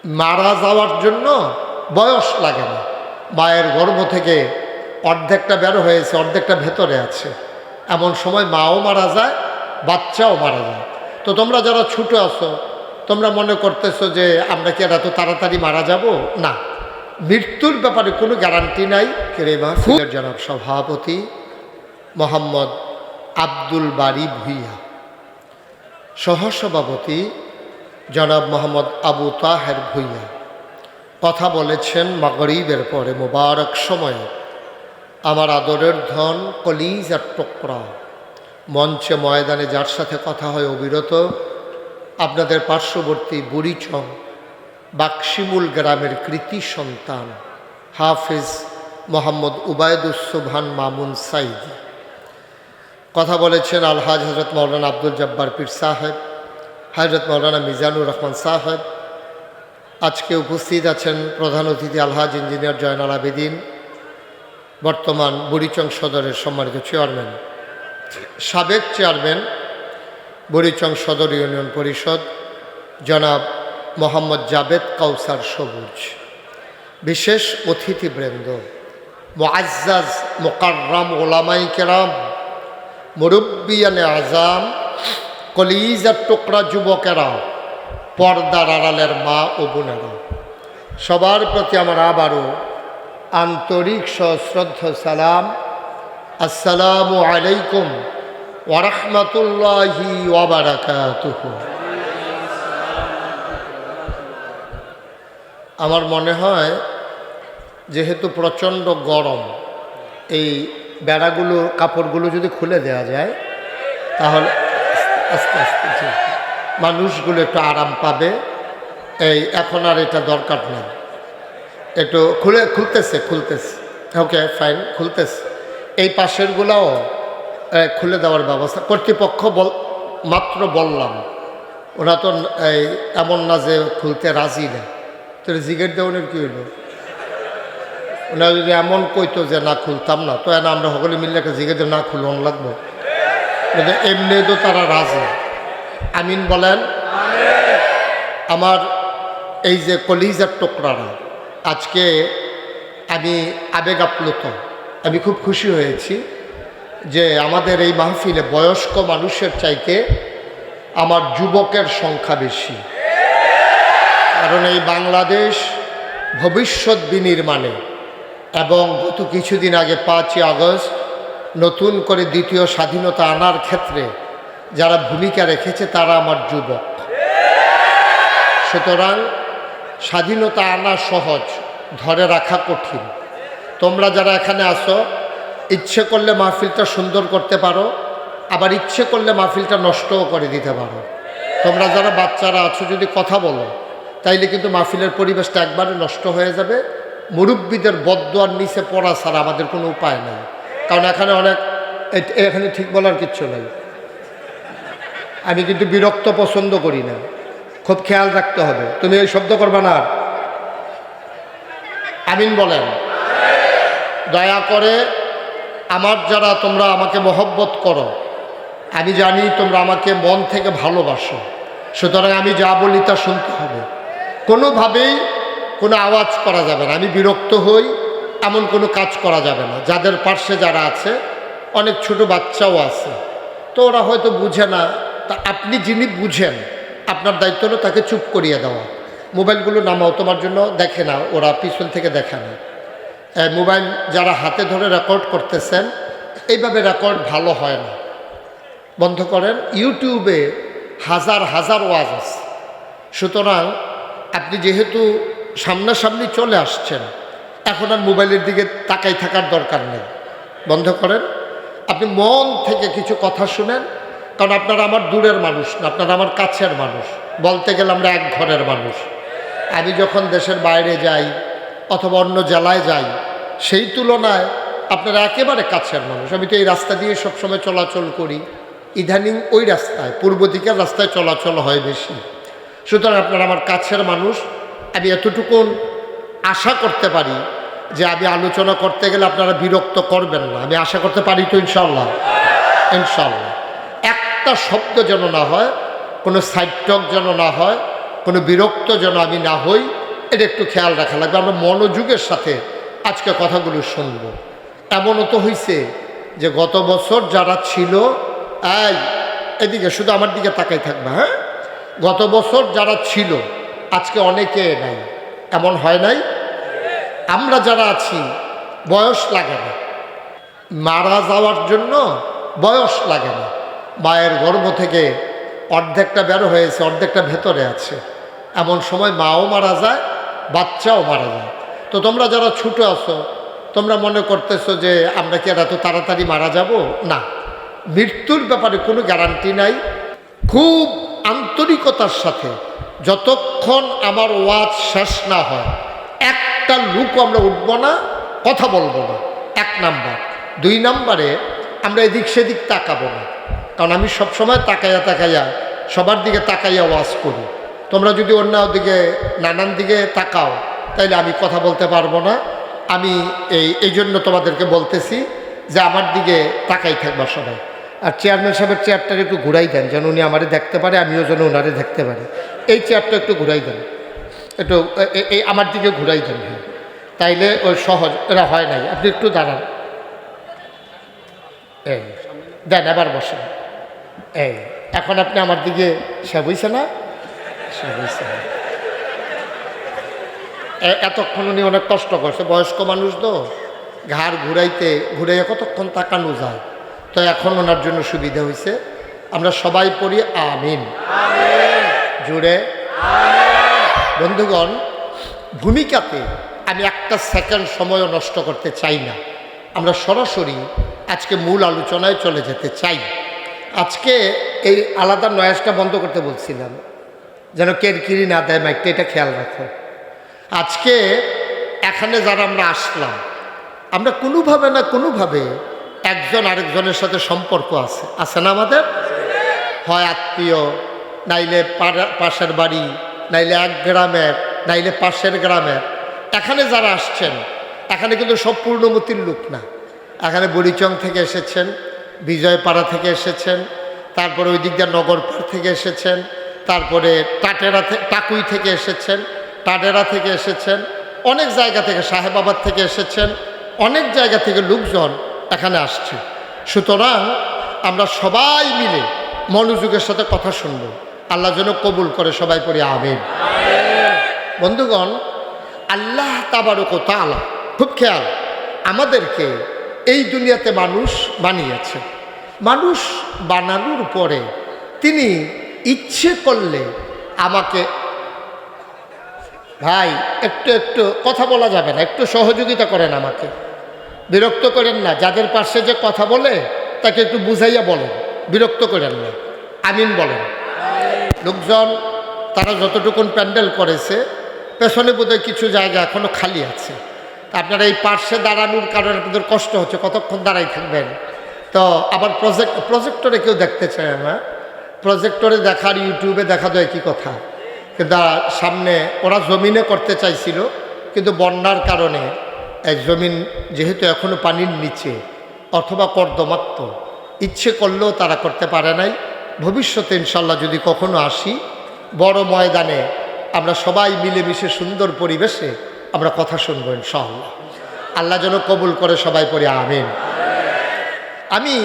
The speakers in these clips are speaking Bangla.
মারা যাওয়ার জন্য বয়স লাগে না। মায়ের গর্ভ থেকে অর্ধেকটা বের হয়েছে, অর্ধেকটা ভেতরে আছে, এমন সময় মাও মারা যায়, বাচ্চাও মারা যায়। তো তোমরা যারা ছোটো আছো, তোমরা মনে করতেছো যে আমরা কি এত তাড়াতাড়ি মারা যাব? না, মৃত্যুর ব্যাপারে কোনো গ্যারান্টি নাই। মাহফিলের জনাব সভাপতি মোহাম্মদ আব্দুল বারী ভূঁইয়া, সহসভাপতি জনাব মোহাম্মদ আবু তাহের ভূঁইয়া কথা বলেছেন মাগরিবের পরে মোবারক সময়ে। আমার আদরের ধন, কলিজার টুকরা, মঞ্চে ময়দানে যার সাথে কথা হয় অবিরত, আপনাদের পার্শ্ববর্তী বুড়িচং বাক্সিমুল গ্রামের কৃতি সন্তান হাফিজ মোহাম্মদ উবায়দুস সুবহান মামুন সাইদি। কথা বলেছেন আলহাজ হজরত মৌলানা আব্দুল জব্বার পীর সাহেব, হজরত মৌলানা মিজানুর রহমান সাহেব। আজকে উপস্থিত আছেন প্রধান অতিথি আলহাজ ইঞ্জিনিয়ার জয়নাল আবেদিন, বর্তমান বুড়িচং সদরের সম্মানিত চেয়ারম্যান, সাবেক চেয়ারম্যান বুড়িচং সদর ইউনিয়ন পরিষদ জনাব মোহাম্মদ জাবেদ কাউসার সবুজ, বিশেষ অতিথিবৃন্দ, মুআজ্জাজ মুকাররম ওলামাই কেরাম, মুরব্বিয়ানে আজাম, কলিজার টুকরা যুবকেরা, পর্দার আড়ালের মা ও বোনেরা, সবার প্রতি আমার আবারও আন্তরিক সশ্রদ্ধ সালাম। আসসালামু আলাইকুম ওয়া রাহমাতুল্লাহি ওয়া বারাকাতুহু। আমার মনে হয় যেহেতু প্রচণ্ড গরম, এই বেড়াগুলো কাপড়গুলো যদি খুলে দেওয়া যায় তাহলে আস্তে আস্তে মানুষগুলো একটু আরাম পাবে। এই এখন আর এটা দরকার নেই, একটু খুলতেছে, ওকে ফাইন, খুলতেছে। এই পাশেরগুলোও খুলে দেওয়ার ব্যবস্থা কর্তৃপক্ষ মাত্র বললাম, ওরা তো এমন না যে খুলতে রাজি না। তো জিগের দেওয়ানের কী হইল? ওনারা যদি এমন কইতো যে না খুলতাম না, তো না আমরা সকলে মিললে একটা জিগের না খুলন লাগবো, এমনি তো তারা রাজি। আমিন বলেন। আমার এই যে কলিজার টুকরারা, আজকে আমি আবেগ আপ্লুত, আমি খুব খুশি হয়েছি যে আমাদের এই মাহফিলে বয়স্ক মানুষের চাইতে আমার যুবকের সংখ্যা বেশি। কারণ এই বাংলাদেশ ভবিষ্যৎ বিনির্মাণে এবং গত কিছুদিন আগে 5ই আগস্ট নতুন করে দ্বিতীয় স্বাধীনতা আনার ক্ষেত্রে যারা ভূমিকা রেখেছে তারা আমার যুবক। সুতরাং স্বাধীনতা আনা সহজ, ধরে রাখা কঠিন। তোমরা যারা এখানে আসো, ইচ্ছে করলে মাহফিলটা সুন্দর করতে পারো, আবার ইচ্ছে করলে মাহফিলটা নষ্টও করে দিতে পারো। তোমরা যারা বাচ্চারা আছো যদি কথা বলো, তাইলে কিন্তু মাহফিলের পরিবেশটা একবারে নষ্ট হয়ে যাবে। মুরব্বীদের বদদোয়ার নিচে পড়া ছাড়া আমাদের কোনো উপায় নেই। কারণ এখানে ঠিক বলার কিচ্ছু নেই। আমি কিন্তু বিরক্ত পছন্দ করি না, খুব খেয়াল রাখতে হবে। তুমি এই শব্দ করবে না। আমিন বলেন। দয়া করে আমার যারা তোমরা আমাকে মহব্বত করো, আমি জানি তোমরা আমাকে মন থেকে ভালোবাসো, সুতরাং আমি যা বলি তা শুনতে হবে। কোনোভাবেই কোনো আওয়াজ করা যাবে না, আমি বিরক্ত হই এমন কোনো কাজ করা যাবে না। যাদের পার্শ্বে যারা আছে, অনেক ছোট বাচ্চাও আছে, তো ওরা হয়তো বুঝে না। তা আপনি যিনি বুঝেন, আপনার দায়িত্ব হলো তাকে চুপ করিয়ে দেওয়া। মোবাইলগুলো নামাও, তোমার জন্য দেখে না, ওরা পিছন থেকে দেখে না। মোবাইল যারা হাতে ধরে রেকর্ড করতেছেন, এইভাবে রেকর্ড ভালো হয় না, বন্ধ করেন। ইউটিউবে হাজার হাজার ওয়াজ আছে, সুতরাং আপনি যেহেতু সামনাসামনি চলে আসছেন, এখন আর মোবাইলের দিকে তাকাই থাকার দরকার নেই, বন্ধ করেন। আপনি মন থেকে কিছু কথা শুনেন, কারণ আপনারা আমার দূরের মানুষ না, আপনারা আমার কাছের মানুষ। বলতে গেলে আমরা এক ঘরের মানুষ। আমি যখন দেশের বাইরে যাই অথবা অন্য জেলায় যাই, সেই তুলনায় আপনারা একেবারে কাছের মানুষ। আমি তো এই রাস্তা দিয়ে সবসময় চলাচল করি, ইদানিং ওই রাস্তায় পূর্ব দিকের রাস্তায় চলাচল হয় বেশি। সুতরাং আপনারা আমার কাছের মানুষ। আমি এতটুকু আশা করতে পারি যে আমি আলোচনা করতে গেলে আপনারা বিরক্ত করবেন না, আমি আশা করতে পারি তো ইনশাল্লাহ। ইনশাল্লাহ একটা শব্দ যেন না হয়, কোনো সাইড টক যেন না হয়, কোনো বিরক্ত যেন আমি না হই, এটা একটু খেয়াল রাখা লাগবে। আমরা মনোযোগের সাথে আজকে কথাগুলো শুনবো। এমনও তো হয়েছে যে গত বছর যারা ছিল, এদিকে শুধু আমার দিকে তাকাই থাকবে, হ্যাঁ, গত বছর যারা ছিল আজকে অনেকে নাই, এমন হয় নাই? আমরা যারা আছি বয়স লাগে না, মারা যাওয়ার জন্য বয়স লাগে না। মায়ের গর্ভ থেকে অর্ধেকটা বের হয়েছে, অর্ধেকটা ভেতরে আছে। এমন সময় মাও মারা যায়, বাচ্চাও মারা যায়। তো তোমরা যারা ছোটো আছো, তোমরা মনে করতেছো যে আমরা কি এত তাড়াতাড়ি মারা যাব? না, মৃত্যুর ব্যাপারে কোনো গ্যারান্টি নাই। খুব আন্তরিকতার সাথে যতক্ষণ আমার ওয়াজ শেষ না হয় একটা লুক আমরা উঠব না, কথা বলবো না, 1 নাম্বার। 2 নাম্বারে আমরা এদিক সেদিক তাকাবো না, কারণ আমি সবসময় তাকাইয়া সবার দিকে তাকাইয়া ওয়াজ করি। তোমরা যদি অন্য দিকে নানান দিকে তাকাও তাইলে আমি কথা বলতে পারবো না। আমি এই জন্য তোমাদেরকে বলতেছি যে আমার দিকে তাকাই থাকবা সবাই। আর চেয়ারম্যান সাহেবের চেয়ারটাকে একটু ঘুরাই দেন, যেন উনি আমারে দেখতে পারে, আমিও যেন ওনারে দেখতে পারি। এই চেয়ারটা একটু ঘুরাই দেন, একটু এই আমার দিকে ঘুরাই দেন, হ্যাঁ, তাইলে ওই সহজ এরা হয় নাই। আপনি একটু দাঁড়ান, এই দেন, এবার বসেন। এই এখন আপনি আমার দিকে সে বুঝছে না, সে বুঝছে না। এতক্ষণ উনি অনেক কষ্ট করছে, বয়স্ক মানুষ তো, ঘাড় ঘুরাইয়া কতক্ষণ তাকানো যায়। তো এখন ওনার জন্য সুবিধা হয়েছে। আমরা সবাই পড়ি আমিন, জুড়ে। বন্ধুগণ, ভূমিকাতে আমি একটা সেকেন্ড সময়ও নষ্ট করতে চাই না। আমরা সরাসরি আজকে মূল আলোচনায় চলে যেতে চাই। আজকে এই আলাদা নয়েজটা বন্ধ করতে বলছিলাম, যেন কেরকিরি না দেয় মাইকটা, এটা খেয়াল রাখো। আজকে এখানে যারা আমরা আসলাম, আমরা কোনোভাবে না কোনোভাবে একজন আরেকজনের সাথে সম্পর্ক আছে না আমাদের? হয় আত্মীয়, নাইলে পাশের বাড়ি, নাইলে এক গ্রামের, নাইলে পাশের গ্রামের। এখানে যারা আসছেন, এখানে কিন্তু সব পূর্ণমতির লোক না। এখানে বুড়িচং থেকে এসেছেন, বিজয়পাড়া থেকে এসেছেন, তারপরে ওই দিক দিয়ে নগরপাড় থেকে এসেছেন, তারপরে টাকুই থেকে এসেছেন, টাডেরা থেকে এসেছেন, অনেক জায়গা থেকে, সাহেবাবাদ থেকে এসেছেন, অনেক জায়গা থেকে লোকজন এখানে আসছে। সুতরাং আমরা সবাই মিলে মনোযোগের সাথে কথা শুনব। আল্লাহ যেন কবুল করে, সবাই পড়ি আমিন। বন্ধুগণ, আল্লাহ তাবারক ওয়া তাআলা খুব খেয়াল, আমাদেরকে এই দুনিয়াতে মানুষ বানিয়েছে। মানুষ বানানোর পরে তিনি ইচ্ছে করলে আমাকে, ভাই একটু কথা বলা যাবে না, একটু সহযোগিতা করেন, আমাকে বিরক্ত করেন না। যাদের পাশে যে কথা বলে তাকে একটু বুঝাইয়া বলেন, বিরক্ত করেন না, আমিন বলেন। লোকজন তারা যতটুকুন প্যান্ডেল করেছে, পেছনে বোধহয় কিছু জায়গা এখনো খালি আছে। আপনারা এই পার্শ্বে দাঁড়ানোর কারণে আপনাদের কষ্ট হচ্ছে, কতক্ষণ দাঁড়াই থাকবেন। তো আবার প্রজেক্টরে কেউ দেখতে চায় না, প্রজেক্টরে দেখার, ইউটিউবে দেখা যায় কি কথা। কিন্তু সামনে ওরা জমিনে করতে চাইছিল, কিন্তু বন্যার কারণে জমিন যেহেতু এখনও পানির নিচে অথবা কর্দমাক্ত, ইচ্ছে করলেও তারা করতে পারে নাই। ভবিষ্যতে ইনশাল্লাহ যদি কখনো আসি, বড় ময়দানে আমরা সবাই মিলেমিশে সুন্দর পরিবেশে আমরা কথা শুনবো ইনশাআল্লাহ। আল্লাহ যেন কবুল করে, সবাই পড়ে আমিন। আমি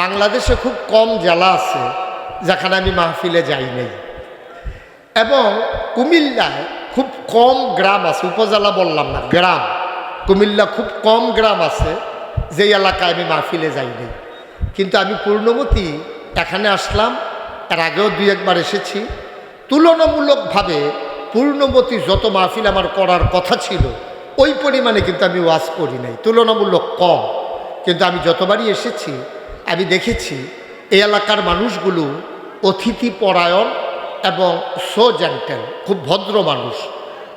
বাংলাদেশে খুব কম জেলা আছে যেখানে আমি মাহফিলে যাই নাই, এবং কুমিল্লায় খুব কম গ্রাম আছে, উপজেলা বললাম না, গ্রাম। কুমিল্লা খুব কম গ্রাম আছে যেই এলাকায় আমি মাহফিলে যাই নাই। কিন্তু আমি পূর্ণমতি এখানে আসলাম, এর আগেও 2 একবার এসেছি। তুলনামূলকভাবে পূর্ণমতি যত মাহফিল আমার করার কথা ছিল ওই পরিমাণে কিন্তু আমি ওয়াজ করি নাই, তুলনামূলক কম। কিন্তু আমি যতবারই এসেছি আমি দেখেছি এই এলাকার মানুষগুলো অতিথি পরায়ণ এবং সো জেন্টেল, খুব ভদ্র মানুষ।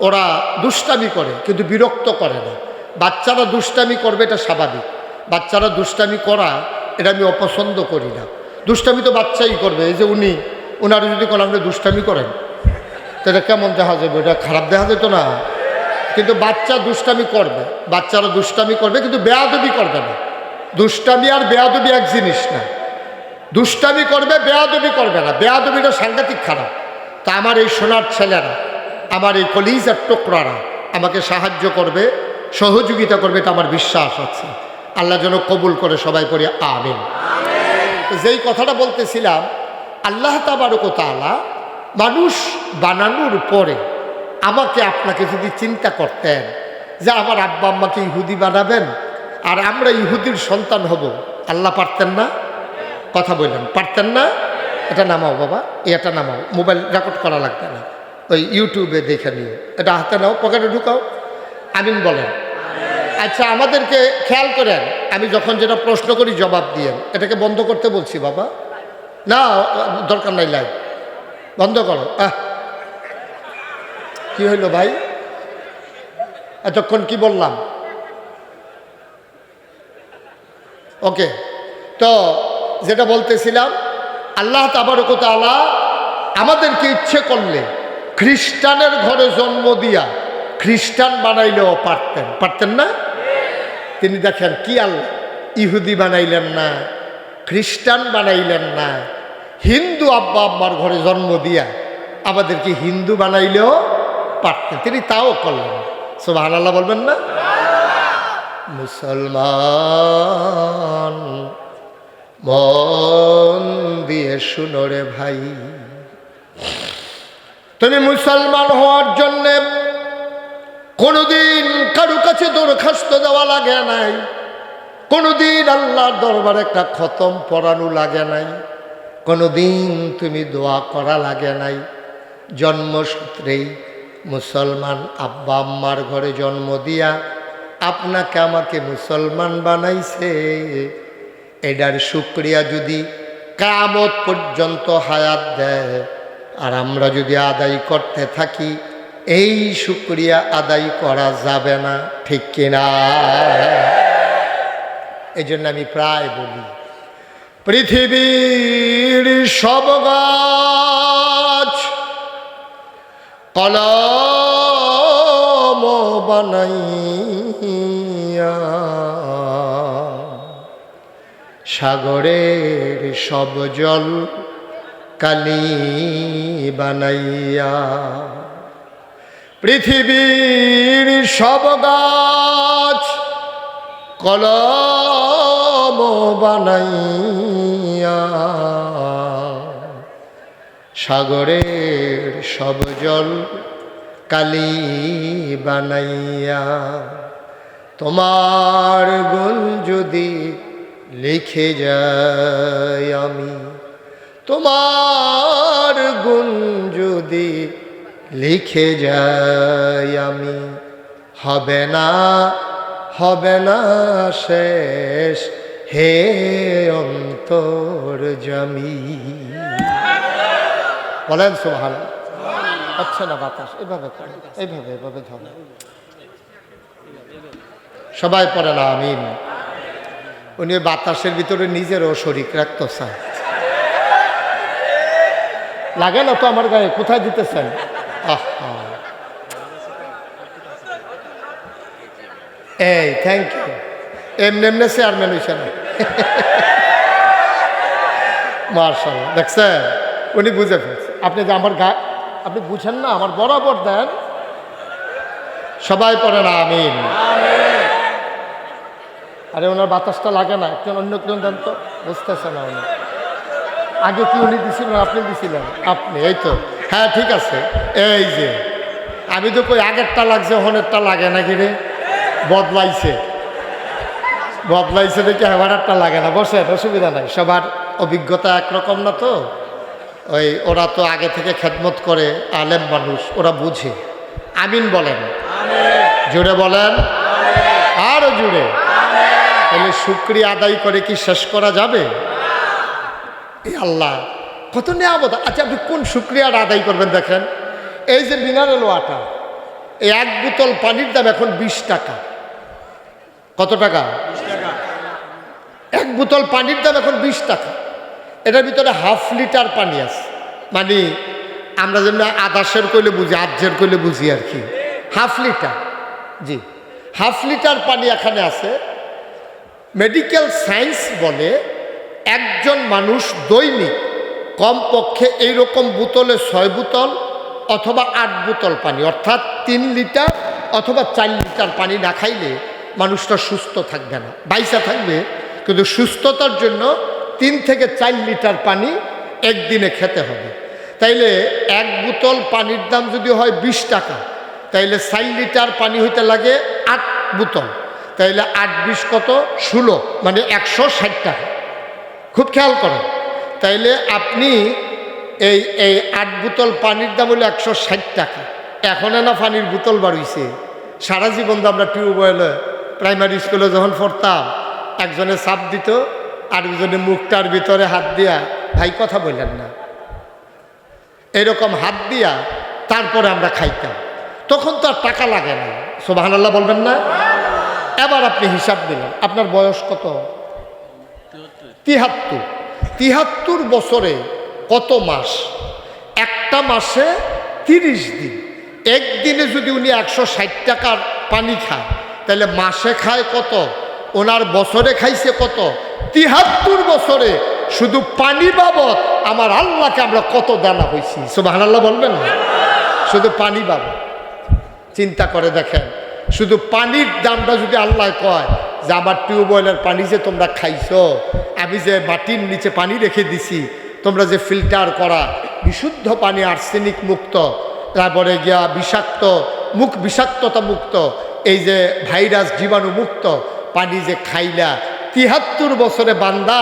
ওরা দুষ্টামি করে কিন্তু বিরক্ত করে না। বাচ্চারা দুষ্টামি করবে, এটা স্বাভাবিক। বাচ্চারা দুষ্টামি করা এটা আমি অপছন্দ করি না। দুষ্টামি তো বাচ্চাই করবে। এই যে ওনারা যদি কোনো আপনি দুষ্টামি করেন তো এটা কেমন দেখা যাবে? এটা খারাপ দেখা যেত না? কিন্তু বাচ্চা দুষ্টামি করবে, বাচ্চারা দুষ্টামি করবে কিন্তু বেয়াদবি করবে না। দুষ্টামি আর বেয়াদবি এক জিনিস না। দুষ্টামি করবে, বেয়াদবি করবে না। বেয়াদবিটা সাংঘাতিক খারাপ। তা আমার এই সোনার ছেলেরা, আমার এই কলিজার টুকরারা আমাকে সাহায্য করবে, সহযোগিতা করবে, এটা আমার বিশ্বাস আছে। আল্লাহ যেন কবুল করে, সবাই পড়ি আমিন। যেই কথাটা বলতেছিলাম, আল্লাহ তাবারক ওয়া তাআলা মানুষ বানানোর পরে আমাকে আপনাকে যদি চিন্তা করতেন যে আমার আব্বা আম্মাকে ইহুদি বানাবেন আর আমরা ইহুদির সন্তান হব, আল্লাহ পারতেন না? কথা বললেন, পারতেন না? এটা নামাও বাবা, এটা নামাও, মোবাইল রেকর্ড করা লাগবে না, ওই ইউটিউবে দেখে নিও, এটা হাতে নাও, পকেটে ঢুকাও। আমিন বলেন। আচ্ছা, আমাদেরকে খেয়াল করেন, আমি যখন যেটা প্রশ্ন করি জবাব দিয়েন। এটাকে বন্ধ করতে বলছি বাবা, না দরকার নাই, লাইভ বন্ধ করো। কি হইল ভাই, এতক্ষণ কি বললাম? ওকে, তো যেটা বলতেছিলাম, আল্লাহ তাবারক ওয়া তাআলা আমাদেরকে ইচ্ছে করলে খ্রিস্টানের ঘরে জন্ম দিয়া খ্রিস্টান বানাইলেও পারতেন, পারতেন না? তিনি দেখেন কি আল্লাহ, ইহুদি বানাইলেন না, খ্রিস্টান বানাইলেন না, হিন্দু আব্বা আব্বার ঘরে জন্ম দিয়া আমাদেরকে হিন্দু বানাইলেও পারতেন, তিনি তাও করলেন। সুবহানাল্লাহ বলবেন না? মুসলমান মন দিয়ে শুনো রে ভাই, তুমি মুসলমান হওয়ার জন্যে কোনোদিন কারো কাছে দরখাস্ত দেওয়া লাগে নাই, কোনোদিন আল্লাহর দরবারে একটা খতম পড়ানো লাগে নাই, কোনোদিন তুমি দোয়া করা লাগে নাই। জন্মসূত্রেই মুসলমান আব্বা আম্মার ঘরে জন্ম দিয়া আপনাকে আমাকে মুসলমান বানাইছে। এটার শুকরিয়া যদি কিয়ামত পর্যন্ত হায়াত দেয় আর আমরা যদি আদায় করতে থাকি, এই শুকরিয়া আদায় করা যাবে না, ঠিক কিনা? এই জন্য আমি প্রায় বলি, পৃথিবীর সব গাছ কলম বানাইয়া, সাগরের সব জল কালি বানাইয়া, পৃথিবীর সব গাছ কলম বানাইয়া, সাগরের সব জল কালি বানাইয়া, তোমার গুণ যদি লিখে যাই আমি, তোমার গুণ যদি লিখে যাই আমি, হবে না, হবে না শেষ হে অন্তর্যামী। বলেন সুবহানাল্লাহ। আচ্ছা না বাতাস এভাবে করে, এইভাবে এভাবে ধরে সবাই পড়ে না আমিন। উনি বাতাসের ভিতরে নিজেরও শরীক রাখতে চায়। লাগে না তো আমার গায়ে, কোথায় দিতেছেন? এই থ্যাংক ইউ। এমনি এমনি চেয়ারম্যান হয়েছে না, মার্শাল্লাহ। দেখছেন, উনি বুঝে ফেলছে। আপনি যে আমার গা, আপনি বুঝেন না, আমার বরাবর দেন। সবাই পড়ে না আমিন। আরে ওনার বাতাসটা লাগে না, একজন অন্য একজন দেন তো, বুঝতেছে না উনি। আগে কি উনি দিছিলেন, আপনি দিছিলেন? আপনি, এই তো, হ্যাঁ ঠিক আছে। এই যে আমি তো কই আগেরটা লাগছে, হনেরটা লাগে নাকি রে? বদলাইছে, বদলাইছে দেখি এবারটা লাগে না। বসে, অসুবিধা নাই, সবার অভিজ্ঞতা একরকম না তো। ওই ওরা তো আগে থেকে খেদমত করে, আলেম মানুষ, ওরা বুঝে। আমিন বলেন, জুড়ে বলেন, আরো জুড়ে। তাহলে শুকরিয়া আদায় করে কি শেষ করা যাবে? এই আল্লাহ কত নিয়ামত। আচ্ছা, আপনি কোন শুকরিয়াটা আদায় করবেন? দেখেন, এই যে মিনারেল ওয়াটার, এই এক বোতল পানির দাম এখন 20 টাকা। কত টাকা? এক বোতল পানির দাম এখন 20 টাকা। এটার ভিতরে 1/2 লিটার পানি আছে। মানে আমরা যেন আদাসের কইলে বুঝি, আধের কইলে বুঝি আর কি। 1/2 লিটার, জি 1/2 লিটার পানি এখানে আছে। মেডিকেল সায়েন্স বলে একজন মানুষ দৈনিক কমপক্ষে এইরকম বোতলে 6 বোতল অথবা 8 বোতল পানি, অর্থাৎ 3 লিটার অথবা 4 লিটার পানি না খাইলে মানুষটা সুস্থ থাকবে না, বাইসা থাকবে, কিন্তু সুস্থতার জন্য 3 থেকে 4 লিটার পানি একদিনে খেতে হবে। তাইলে 1 বোতল পানির দাম যদি হয় 20 টাকা, তাইলে 4 লিটার পানি হইতে লাগে 8 বোতল, তাইলে 8-20 কত 16, মানে 160 টাকা। খুব খেয়াল করেন, তাইলে আপনি এই 8 বোতল পানির দাম হলো 160 টাকা। এখন না পানির বোতল বাড়িয়েছে। সারা জীবন তো আমরা টিউবওয়েলে প্রাইমারি স্কুলে যখন পড়তাম, একজনে চাপ দিত, আরেকজনে মুখটার ভিতরে হাত দিয়া, ভাই কথা বললেন না, এরকম হাত দিয়া তারপরে আমরা খাইতাম। তখন তো আর টাকা লাগে না, সুবহানাল্লাহ বলবেন না? এবার আপনি হিসাব দিলেন, আপনার বয়স কত? 73। 73 বছরে কত মাস? একটা মাসে 30 দিন। একদিনে যদি উনি 160 টাকার পানি খায়, তাহলে মাসে খায় কত? ওনার বছরে খাইছে কত? 73 বছরে শুধু পানি বাবদ আমার আল্লাহকে আমরা কত দানা হয়েছি, সুবহানাল্লাহ বলবেন না? শুধু পানি বাবদ চিন্তা করে দেখেন, শুধু পানির দামটা যদি আল্লাহ কয় যে আমার টিউবওয়েলের পানি যে তোমরা খাইছো, আমি যে মাটির নিচে পানি রেখে দিছি, তোমরা যে ফিল্টার করা বিশুদ্ধ পানি, আর্সেনিক মুক্ত, তারপরে গিয়া বিষাক্ত বিষাক্ততা মুক্ত, এই যে ভাইরাস জীবাণু মুক্ত পানি যে খাইলা, 73 বছরে বান্দা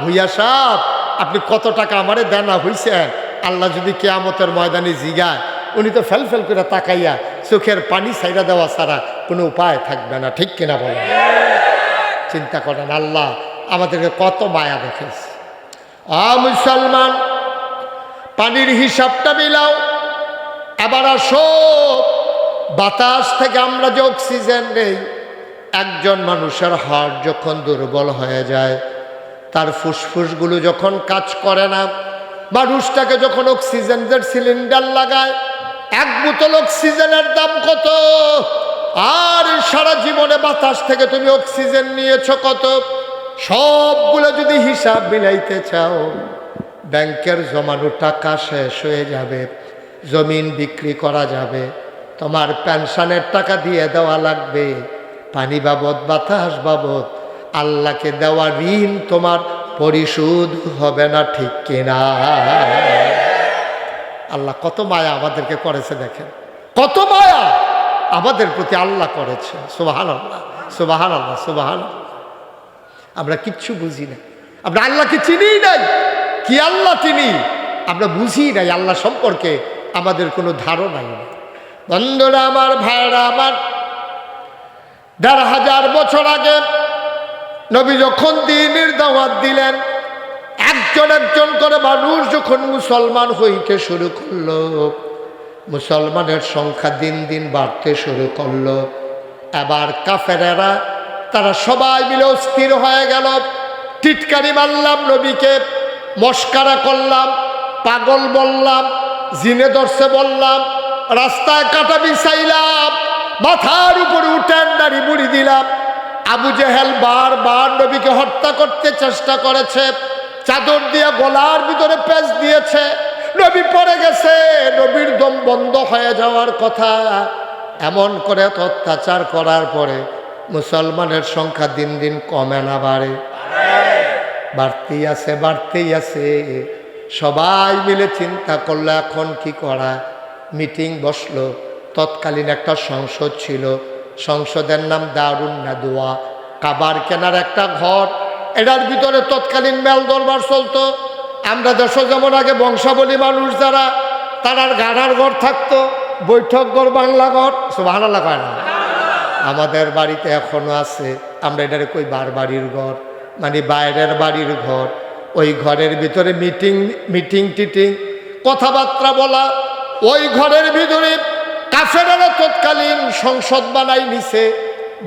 ভুইয়া সাহেব আপনি কত টাকা আমারে দেনা হইছেন? আল্লাহ যদি কিয়ামতের ময়দানে জিগায়, উনি তো ফেল ফেল করে তাকাইয়া চোখের পানি ছাইরা দেওয়া ছাড়া কোনো উপায় থাকবে না, ঠিক কিনা বলেন? চিন্তা করেন, আল্লাহ আমাদেরকে কত মায়া দেখেছে। মুসলমান, পানির হিসাবটা মিলাও। এবার আসো, বাতাস থেকে আমরা যে অক্সিজেন নেই, একজন মানুষের হার্ট যখন দুর্বল হয়ে যায়, তার ফুসফুসগুলো যখন কাজ করে না, মানুষটাকে যখন অক্সিজেনের সিলিন্ডার লাগায়, 1 বোতল অক্সিজেনের দাম কত? আর সারা জীবনে বাতাস থেকে তুমি অক্সিজেন নিয়েছো কত? সবগুলো যদি হিসাব মিলাইতে চাও, ব্যাংকের জমানো টাকা শেষ হয়ে যাবে, জমিন বিক্রি করা যাবে, তোমার পেনশনের টাকা দিয়ে দেওয়া লাগবে, পানি বাবদ, বাতাস বাবদ আল্লাহকে দেওয়া ঋণ তোমার পরিশোধ হবে না, ঠিক কিনা? আল্লাহ কত মায়া আমাদেরকে করেছে, দেখেন কত মায়া আমাদের প্রতি আল্লাহ করেছে। সুবহানাল্লাহ, সুবহানাল্লাহ, সুবহানাল্লাহ। আমরা কিচ্ছু বুঝি না, আমরা আল্লাহকে চিনি নাই। কি আল্লাহ তিনি আমরা বুঝি নাই, আল্লাহ সম্পর্কে আমাদের কোনো ধারণাই নেই। বন্ধুরা আমার, ভাইরা আমার, ১৫০০ বছর আগে নবী যখন দ্বীনের দাওয়াত দিলেন, একজন একজন করে মানুষ যখন মুসলমান হইতে শুরু করলো, মুসলমানের সংখ্যা দিন দিন বাড়তে শুরু করলো। এবার কাফেরেরা তারা সবাই মিলে অস্থির হয়ে গেল। টিটকারি মারলাম নবীকে, মস্কারা করলাম, পাগল বললাম, জিনে ধরছে বললাম, রাস্তায় কাটা বিছাইলাম, মাথার উপরে উঠেন নাড়ি মুড়ি দিলাম। আবু জেহেল বারবার নবীকে হত্যা করতে চেষ্টা করেছে, চাদর দিয়ে গলার ভিতরে পেঁচ দিয়েছে, নবী পড়ে গেছে, নবীর দম বন্ধ হয়ে যাওয়ার কথা। এমন করে অত্যাচার করার পরে মুসলমানের সংখ্যা দিন দিন কমে না বাড়ে? বাড়তেই আছে, বাড়তেই আছে। সবাই মিলে চিন্তা করলো এখন কি করা। মিটিং বসলো। তৎকালীন একটা সংসদ ছিল, সংসদের নাম দারুন নাদওয়া, কাবার কেনার একটা ঘর, এটার ভিতরে তৎকালীন মেল দরবার চলতো। আমরা দেশে যেমন আগে বংশাবলী মানুষ যারা, তারার গাড়ার ঘর থাকতো, বৈঠক ঘর, বাংলা ঘর, সুবহানাল্লাহ কয় না? আমাদের বাড়িতে এখনো আছে। আমরা এটারে কই বাড়ির ঘর, মানে বাইরের বাড়ির ঘর। ওই ঘরের ভিতরে মিটিং টিটিং কথাবার্তা বলা। ওই ঘরের ভিতরে কাফেরেরা তৎকালীন সংসদ বানাই নিছে।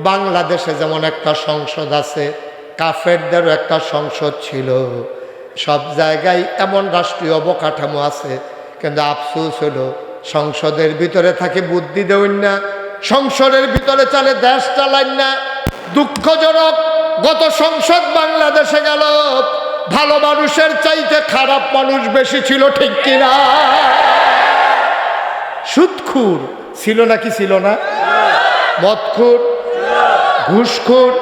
বাংলাদেশে যেমন একটা সংসদ আছে, কাফেরদেরও একটা সংসদ ছিল। সব জায়গায় এমন রাষ্ট্রীয় অবকাঠামো আছে, কিন্তু আফসোস হলো সংসদের ভিতরে থাকে বুদ্ধি দেবেন না, সংসদের ভিতরে চলে দেশ চালান না। দুঃখজনক, গত সংসদ বাংলাদেশে গেল, ভালো মানুষের চাইতে খারাপ মানুষ বেশি ছিল, ঠিক কিনা? সুদখোর ছিল নাকি ছিল না? মদখোর, ঘুষখোর,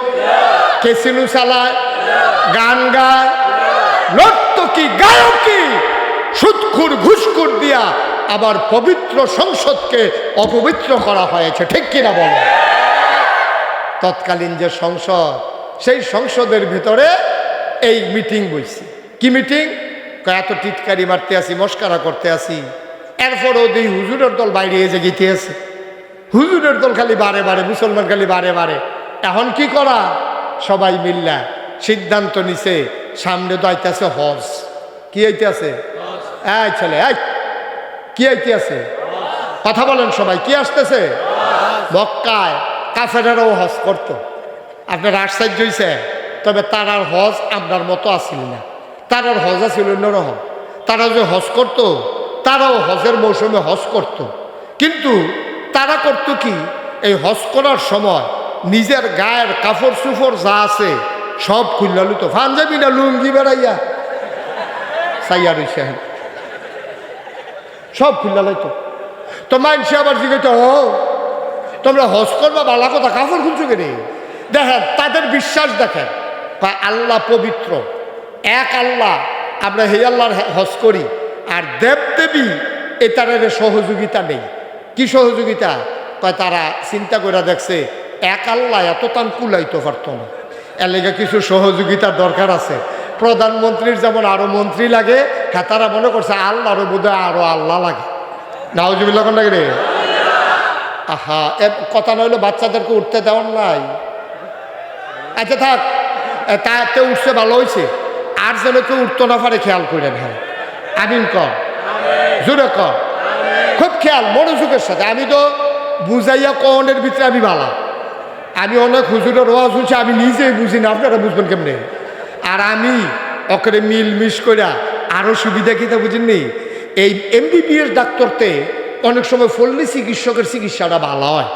ক্যাসিনো চালায়, গান গায়, নর্তকী, গায়কী, সুদখোর, ঘুষখোর দিয়া আবার পবিত্র সংসদকে অপবিত্র করা হয়েছে, ঠিক কিনা বলো? তৎকালীন যে সংসদ, সেই সংসদের ভিতরে এই মিটিং বইছে। কি মিটিং? এত টিটকারি মারতে আসি, মস্কারা করতে আসি, এরপর ওই হুজুরের দল বাইরে এসে গিতে আছে। হুজুরের দল খালি বারে বারে, মুসলমান খালি বারে বারে। এখন কি করা? সবাই মিল্লা সিদ্ধান্ত নিছে, সামনে তো আইতেছে হজ। কি আইতে আছে? এই ছেলে, এই কি আইতে আছে? কথা বলেন সবাই, কি আসতেছে? মক্কায় কাফেরেরাও হজ করত। আপনার আশ্চর্য হইছে, তবে তারার হজ আপনার মতো আসিল না। তারার হজ আসিল অন্যরকম। তারা যে হজ করত, তারাও হজের মৌসুমে হজ করত, কিন্তু তারা করত কি, এই হজ করার সময় নিজের গায়ের কাপড় চুপড় যা আছে সব খুললা লুত, পাঞ্জাবি না লুঙ্গি বেড়াইয়া সাইয়া রইছে, সব খুললা লইতো। তো মানসে আবার জিজ্ঞেস, ও তোমরা হজ করবা, বালা কথা, কাপড় খুলছো কেন? দেখেন তাদের বিশ্বাস, দেখেন আল্লাহ পবিত্র, এক আল্লাহ, আমরা হে আল্লাহর হজ করি। আর দেবদেবী এটার সহযোগিতা নেই। কি সহযোগিতা? কয় তারা চিন্তা করে দেখছে এক আল্লাহ এত তান কুলাইতে পারত না, এর লেগে কিছু সহযোগিতার দরকার আছে। প্রধানমন্ত্রীর যেমন আরো মন্ত্রী লাগে, হ্যাঁ তারা মনে করছে আল্লাহরও বোধহয় আরো আল্লাহ লাগে। নাউজুবিল্লাহ কোন লাগে রে? আহা, কথা নইলে বাচ্চাদেরকে উঠতে দেওয়ার নাই। আচ্ছা থাক, তাতে উঠছে ভালো হয়েছে, আর যেন কেউ উঠতো না পারে খেয়াল করেন। হ্যাঁ আমিন কর, জোরে কর, খুব খেয়াল মনোযোগের সাথে। আমি তো বুঝাইয়া কনের ভিতরে আমি বালা, আমি অনেক হুজুরের ওয়াজ শুনছি, আমি নিজেই বুঝি না, আপনারা বুঝবেন কেমনে? আর আমি ওখানে মিলমিশ করে আরও সুবিধা কিতা বুঝেননি, এই MBBS ডাক্তারতে অনেক সময় ফললি চিকিৎসকের চিকিৎসাটা ভালো হয়,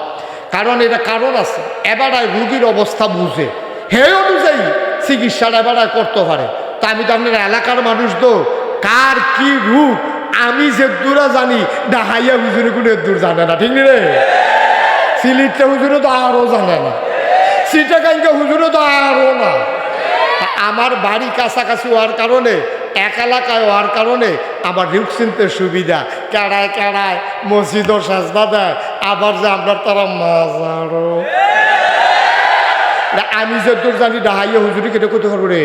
কারণ এটা কারণ আছে। এবারায় রুগীর অবস্থা বুঝে, হে অনুযায়ী চিকিৎসাটা এবারায় করতে পারে। তা আমি তো আপনার এলাকার মানুষ, তো কার কি রূপ আমি যে দূরা জানি, ডাহাইয়া হুজুরে কোনো দূর জানে না, ঠিক রে? সিলিটটা হুজুরে তো আরও জানে না, সিটাকাঙ্গা হুজুরে তো আরও না। আমার বাড়ি কাছাকাছি হওয়ার কারণে, এক এলাকায় হওয়ার কারণে আমার রূপ চিনতে সুবিধা। কেড়ায় কেড়ায় মসজিদও সাজদা দেয়, আবার যে আপনার তারা মাজারও। আমি যে তোর জানি ডাহাইয়া হুজুরি কেটে করতে পারবো রে।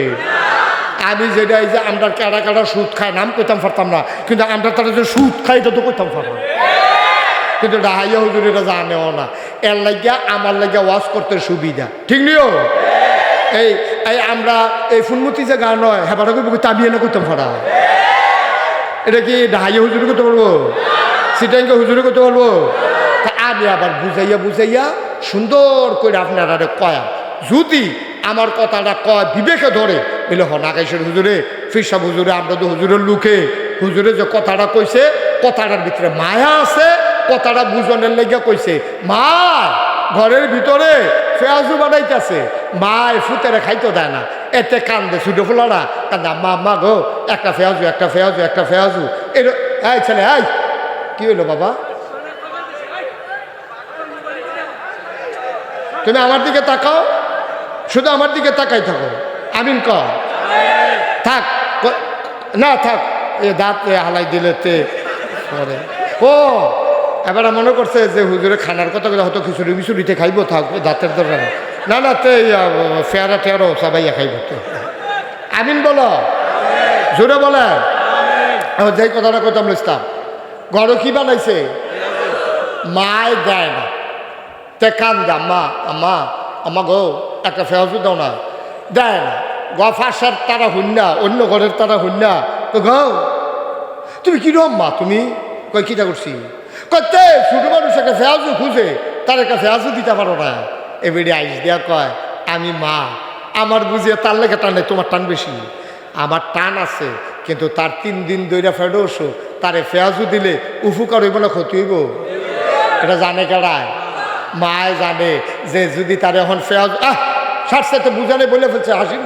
আমি যেটা এই যে আমরা কেড়া কেড়া সুদ খায় নাম করতাম পারতাম না, কিন্তু আমরা তারা যে সুদ খাই এটা তো করতাম পারতাম, কিন্তু ডাহাইয়া হুজুর এটা জানেও না। এর লাগিয়া আমার লাগিয়া ওয়াজ করতে সুবিধা, ঠিক নিও। এই এই আমরা এই ফুনমতি যে গান হয়, হেবাটা করবো তাবিয়ে না করতাম ফাড়া, এটা কি ডাহাইয়া হুজুরে করতে পারবো? সিটাঙ্গে হুজুরে করতে পারবো? তা আমি আবার বুঝাইয়া বুঝাইয়া সুন্দর করে আপনারা কয়া, যদি আমার কথাটা কয় বিবেকে ধরে, বলে হন আকাশের হুজুরে, ফিরসাব হুজুরে, আমরা তো হুজুরের লুকে, হুজুরে যে কথাটা কইছে কথাটার ভিতরে মায়া আছে, কথাটা বুঝনের লেগে কইছে। মা ঘরের ভিতরে ফেয়াজু বানাইতেছে, মায় ফুতেরে খাইতে দেয় না, এতে কান্দে ছুটে ফোলারা কান্দা, মা মা গো একটা ফেয়াজু, একটা ফেয়াজু, একটা ফেয়াজু। এই ছেলে, এই কি হইলো বাবা? তুমি আমার দিকে তাকাও, শুধু আমার দিকে তাকাই থাকো। আমিন কর, থাক না থাক, এ দাঁত হালাই দিলে তে পরে। ও এবার মনে করছে যে হুজুরে খানার কথা হয়তো খিচুড়ি মিচুড়িতে খাইব, থাকবো দাঁতের দরকার না, না তে ফেয়ারা টেয়ারও সবাইয়া খাইব তো। আমিন বলো, জোরে বলে। যেই কথাটা কইতাম ইসলাম, ঘরে কি বানাইছে? মায় দেয় না, তে কান দে, আম্মা আম্মা আম্মা গো একটা ফেয়াজু দাও না, দেয় না। গফাসার তারা হুন্না, অন্য ঘরের তারা হুন্না, তো গো তুমি কিরম মা তুমি? কই কিটা করছি? কতে ছোট মানুষ একটা ফেয়াজু খুঁজে, তার একটা ফেয়াজু দিতে পারো না। এবারে আইস দিয়া কয়, আমি মা, আমার বুঝিয়ে তার লেগে টান নেই, তোমার টান বেশি। আমার টান আছে, কিন্তু তার 3 দিন দইরা ফেডোসো, তারে ফেয়াজু দিলে উপকার হইব না ক্ষতি হইব? এটা জানে কেডায়? মায় জানে যে যদি তার এখন ফেয়াজু সাথে বুঝানে বলে ফেলছে, হাসি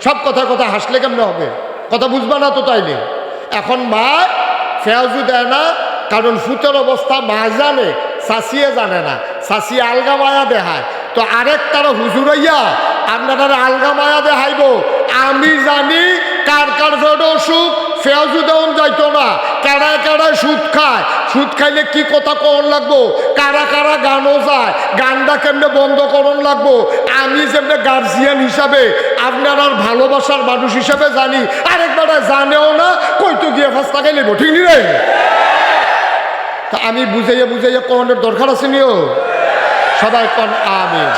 সব কথায় কথা হাসলে কেমনে হবে? কথা বুঝবা না তো তাইলে। এখন মা ফেয়াজু দেয় না, কারণ ফুতের অবস্থা মা জানে, শাসিয়ে জানে না, শাসিয়ে আলগা মায়া দেখায়। তো আরেক তারা হুজুরাইয়া আপনারা আলগা মায়া দেখাইব। আমি জানি কার কার ফেড অসুখ, ফেয়াজু দেওয়ান যাইতো না। কারায় কারায় সুদ খায়, সুদ খাইলে কি কথা কখন লাগবো, কারা কারা গানও যায়, গানটা কেমনে বন্ধ করণ লাগবো। আমি যেমনি গার্জিয়ান হিসাবে আপনার আর ভালোবাসার মানুষ হিসাবে জানি, আরেকবার জানেও না, কইতো গিয়ে ফাঁসটা খাই লেব, ঠিক নি রে? তা আমি বুঝাইয়া বুঝাইয়া কনের দরকার আছে নিও। সবাই কন আমিন।